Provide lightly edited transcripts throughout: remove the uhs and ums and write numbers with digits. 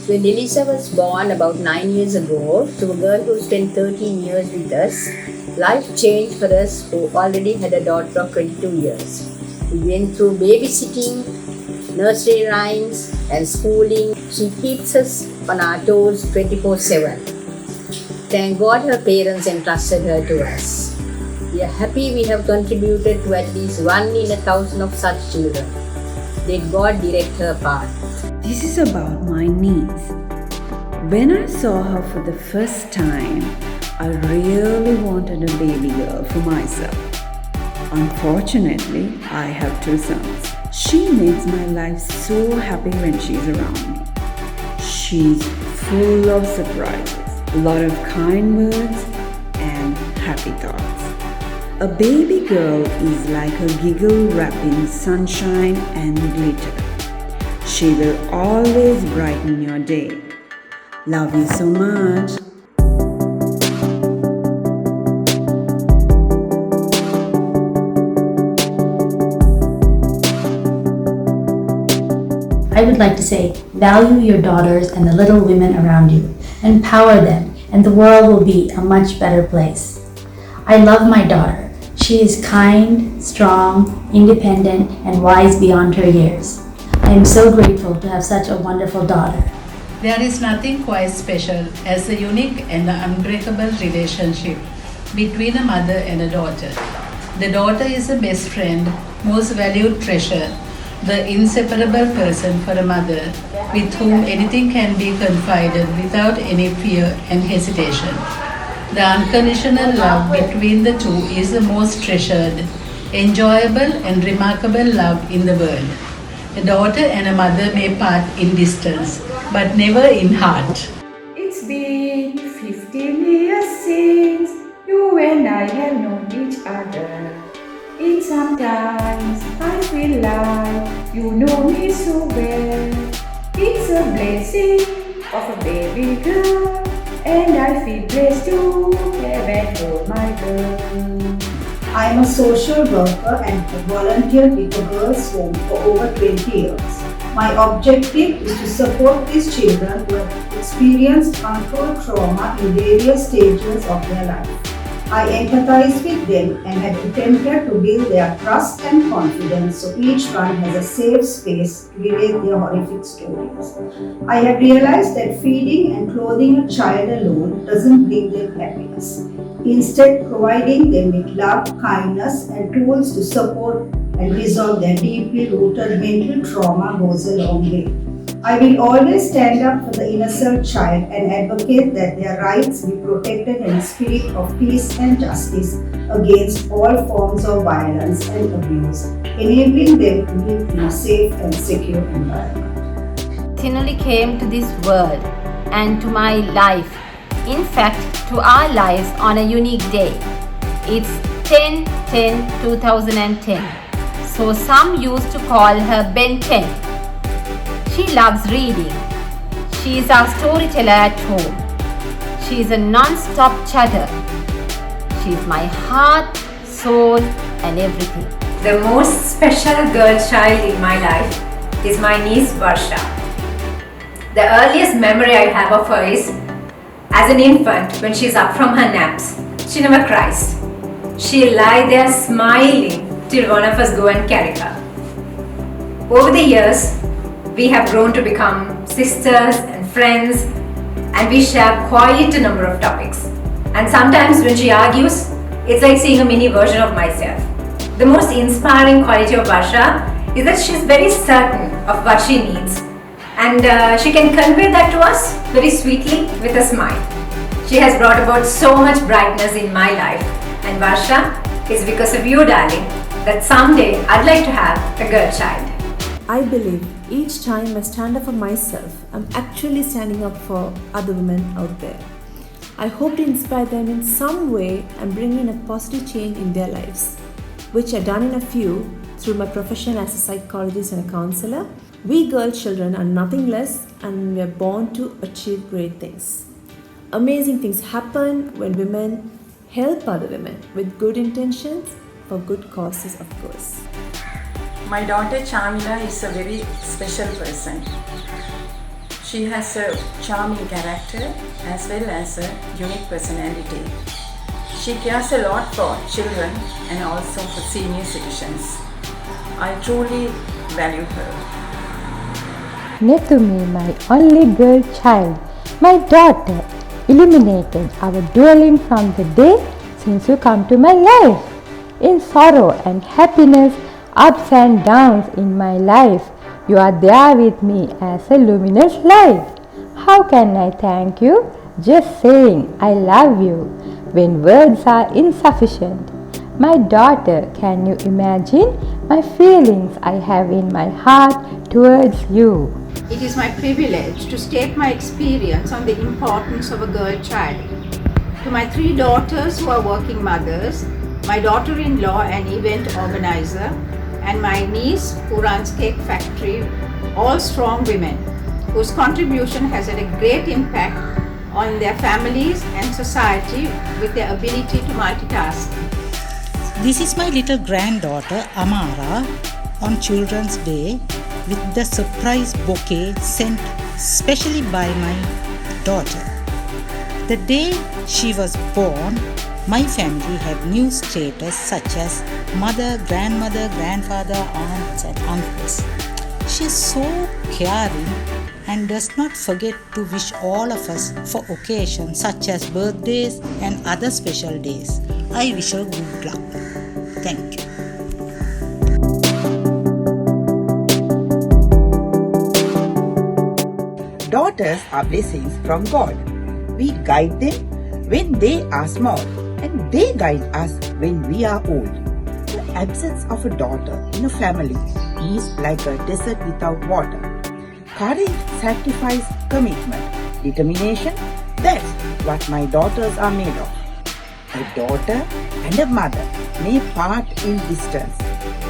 When Elisa was born about 9 years ago to a girl who spent 13 years with us, life changed for us who already had a daughter of 22 years. We went through babysitting, nursery rhymes and schooling. She keeps us on our toes 24/7. Thank God her parents entrusted her to us. We are happy we have contributed to at least 1 in 1,000 of such children. Let God direct her path. This is about my niece. When I saw her for the first time, I really wanted a baby girl for myself. Unfortunately, I have 2 sons. She makes my life so happy when she's around me. She's full of surprises, a lot of kind words, and happy thoughts. A baby girl is like a giggle wrapped in sunshine and glitter. She will always brighten your day. Love you so much. I would like to say, value your daughters and the little women around you. Empower them, and the world will be a much better place. I love my daughter. She is kind, strong, independent, and wise beyond her years. I am so grateful to have such a wonderful daughter. There is nothing quite special as a unique and unbreakable relationship between a mother and a daughter. The daughter is the best friend, most valued treasure, the inseparable person for a mother with whom anything can be confided without any fear and hesitation. The unconditional love between the two is the most treasured, enjoyable and remarkable love in the world. A daughter and a mother may part in distance, but never in heart. It's been 15 years since you and I have known each other. And sometimes I feel like you know me so well. It's a blessing of a baby girl, and I feel blessed to have and hold my girl. I am a social worker and have volunteered with the Girls' Home for over 20 years. My objective is to support these children who have experienced controlled trauma in various stages of their life. I empathize with them and have attempted to build their trust and confidence so each one has a safe space to relate their horrific stories. I have realized that feeding and clothing a child alone doesn't bring them happiness. Instead, providing them with love, kindness, and tools to support and resolve their deeply rooted mental trauma goes a long way. I will always stand up for the innocent child and advocate that their rights be protected in a spirit of peace and justice against all forms of violence and abuse, enabling them to live in a safe and secure environment. Continually came to this world and to my life, in fact to our lives on a unique day. It's 10/10/2010, so some used to call her Ben 10. She loves reading. She is our storyteller at home. She is a non-stop chatter. She is my heart, soul and everything. The most special girl child in my life is my niece Varsha. The earliest memory I have of her is as an infant when she's up from her naps. She never cries. She'll lie there smiling till one of us go and carry her. Over the years, we have grown to become sisters and friends, and we share quite a number of topics. And sometimes when she argues, it's like seeing a mini version of myself. The most inspiring quality of Varsha is that she's very certain of what she needs, and she can convey that to us very sweetly with a smile. She has brought about so much brightness in my life, and Varsha, it's because of you, darling, that someday I'd like to have a girl child. I believe each time I stand up for myself, I'm actually standing up for other women out there. I hope to inspire them in some way and bring in a positive change in their lives, which I've done in a few through my profession as a psychologist and a counselor. We girl children are nothing less, and we are born to achieve great things. Amazing things happen when women help other women with good intentions for good causes, of course. My daughter Chamila is a very special person. She has a charming character as well as a unique personality. She cares a lot for children and also for senior citizens. I truly value her. Netumi, my only girl child, my daughter, illuminated our dwelling from the day since you come to my life. In sorrow and happiness, ups and downs in my life, you are there with me as a luminous light. How can I thank you? Just saying I love you when words are insufficient. My daughter, can you imagine my feelings I have in my heart towards you? It is my privilege to state my experience on the importance of a girl child. To my 3 daughters who are working mothers, my daughter-in-law an event organizer, and my niece who runs cake factory, all strong women whose contribution has had a great impact on their families and society with their ability to multitask. This is my little granddaughter Amara on Children's Day with the surprise bouquet sent specially by my daughter. The day she was born, my family had new status such as mother, grandmother, grandfather, aunts and uncles. She is so caring and does not forget to wish all of us for occasions such as birthdays and other special days. I wish her good luck. Thank you. Daughters are blessings from God. We guide them when they are small and they guide us when we are old. The absence of a daughter in a family is like a desert without water. Courage, sacrifice, commitment, determination, that's what my daughters are made of. A daughter and a mother may part in distance,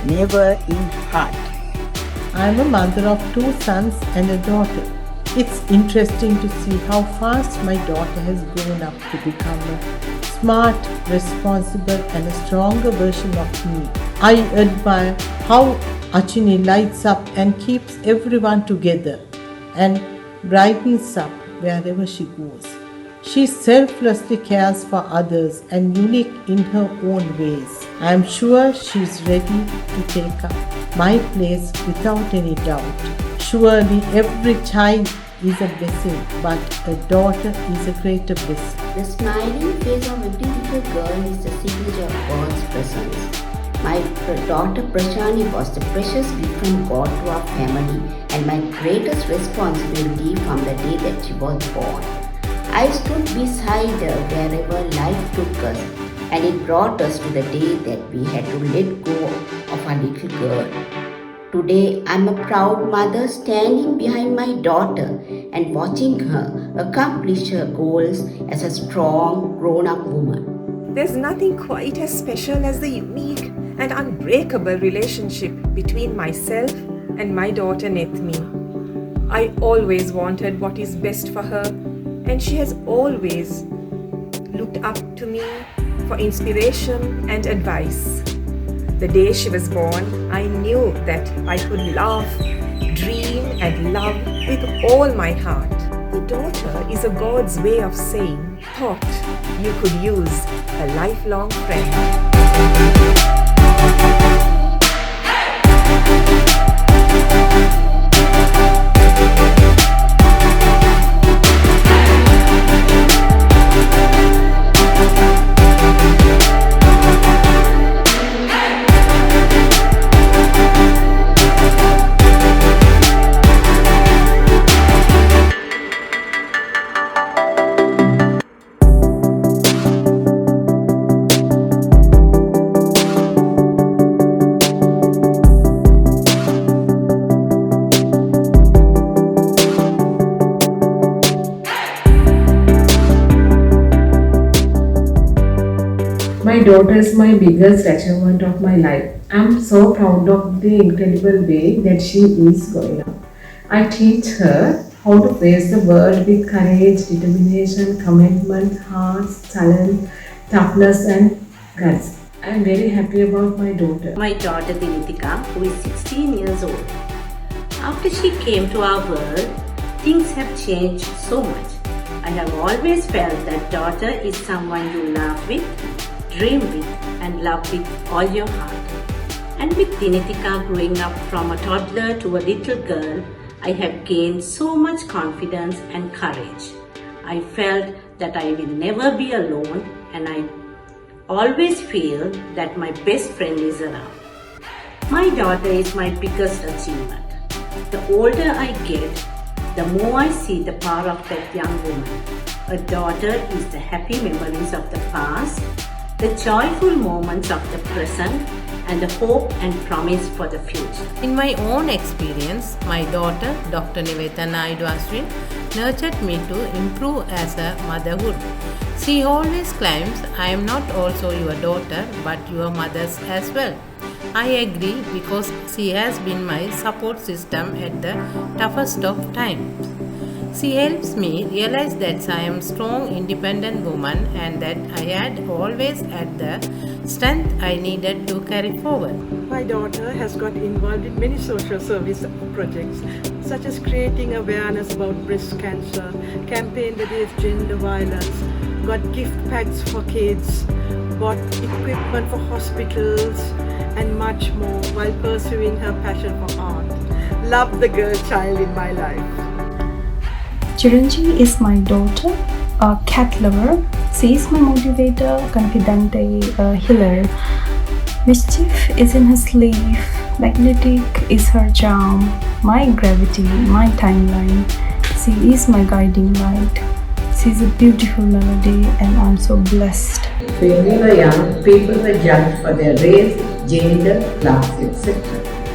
never in heart. I am a mother of 2 sons and a daughter. It's interesting to see how fast my daughter has grown up to become a smart, responsible and a stronger version of me. I admire how Achini lights up and keeps everyone together and brightens up wherever she goes. She selflessly cares for others and unique in her own ways. I am sure she is ready to take up my place without any doubt. Surely every child is a blessing, but a daughter is a greater blessing. The smiling face of every little girl is the signature of God's presence. My daughter Prashani was the precious gift from God to our family and my greatest responsibility from the day that she was born. I stood beside her wherever life took us, and it brought us to the day that we had to let go of our little girl. Today, I'm a proud mother standing behind my daughter and watching her accomplish her goals as a strong, grown-up woman. There's nothing quite as special as the unique and unbreakable relationship between myself and my daughter Nethmi. I always wanted what is best for her, and she has always looked up to me for inspiration and advice. The day she was born, I knew that I could laugh, dream and love with all my heart. The daughter is a God's way of saying, thought you could use a lifelong friend. My daughter is my biggest achievement of my life. I'm so proud of the incredible way that she is growing up. I teach her how to face the world with courage, determination, commitment, heart, talent, toughness and guts. I'm very happy about my daughter. My daughter Dinitika, who is 16 years old. After she came to our world, things have changed so much. I have always felt that daughter is someone you laugh with, dream with, and love with all your heart. And with Dinitika growing up from a toddler to a little girl, I have gained so much confidence and courage. I felt that I will never be alone, and I always feel that my best friend is around. My daughter is my biggest achievement. The older I get, the more I see the power of that young woman. A daughter is the happy memories of the past, the joyful moments of the present, and the hope and promise for the future. In my own experience, my daughter, Dr. Nivetha Naidu Aswin, nurtured me to improve as a motherhood. She always claims, I am not also your daughter, but your mother's as well. I agree because she has been my support system at the toughest of times. She helps me realize that I am a strong, independent woman and that I had always had the strength I needed to carry forward. My daughter has got involved in many social service projects, such as creating awareness about breast cancer, campaign against gender violence, got gift packs for kids, bought equipment for hospitals, and much more while pursuing her passion for art. Love the girl child in my life. Chiranji is my daughter, a cat lover. She is my motivator, confidante, healer. Mischief is in her sleeve, magnetic is her charm, my gravity, my timeline. She is my guiding light. She is a beautiful melody and I'm so blessed. When we were young, people were judged for their race, gender, class, etc.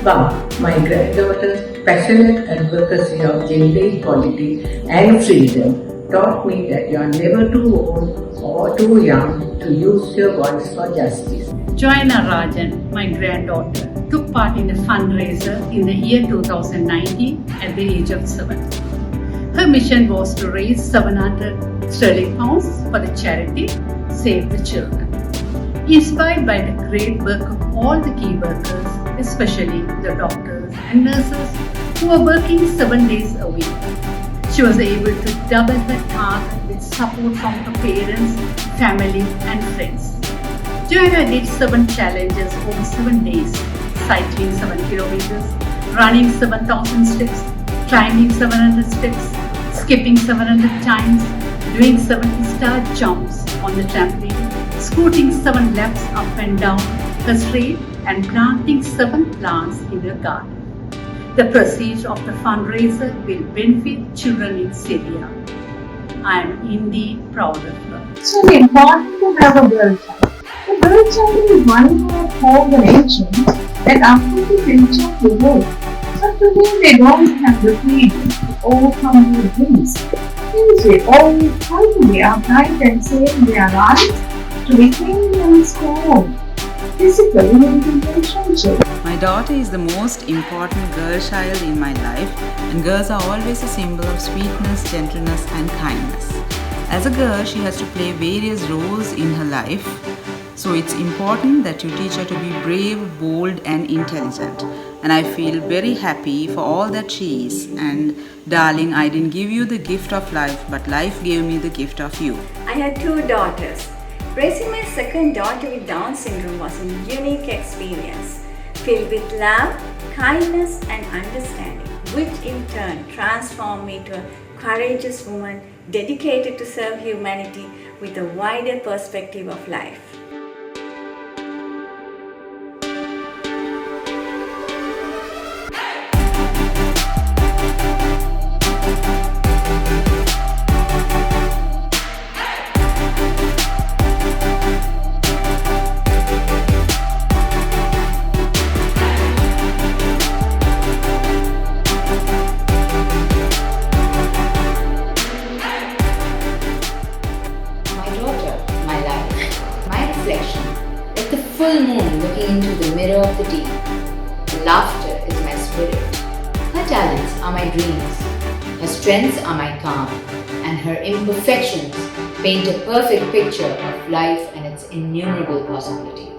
But my granddaughter's passionate advocacy of gender equality and freedom taught me that you are never too old or too young to use your voice for justice. Joanna Rajan, my granddaughter, took part in a fundraiser in the year 2019 at the age of 7. Her mission was to raise 700 sterling pounds for the charity Save the Children. Inspired by the great work of all the key workers, especially the doctors and nurses who are working 7 days a week, she was able to double her task with support from her parents, family and friends. Joanna did 7 challenges over 7 days, cycling 7 kilometers, running 7,000 steps, climbing 700 steps, skipping 700 times, doing 70-star jumps on the trampoline, scooting 7 laps up and down her street and planting 7 plants in her garden. The proceeds of the fundraiser will benefit children in Syria. I am indeed proud of her. It's really important to have a girl child. The girl child is one who has all the nations that after the future of the world. But today they don't have the freedom to overcome their dreams. They always try to be upright and say their rights to become their strong, physically in relationship. My daughter is the most important girl child in my life, and girls are always a symbol of sweetness, gentleness and kindness. As a girl, she has to play various roles in her life, so it's important that you teach her to be brave, bold and intelligent. And I feel very happy for all that she is. And darling, I didn't give you the gift of life, but life gave me the gift of you. I had 2 daughters. Raising my second daughter with Down syndrome was a unique experience, filled with love, kindness and understanding, which in turn transformed me to a courageous woman dedicated to serve humanity with a wider perspective of life. Like the full moon looking into the mirror of the deep. Her laughter is my spirit. Her talents are my dreams. Her strengths are my calm. And her imperfections paint a perfect picture of life and its innumerable possibilities.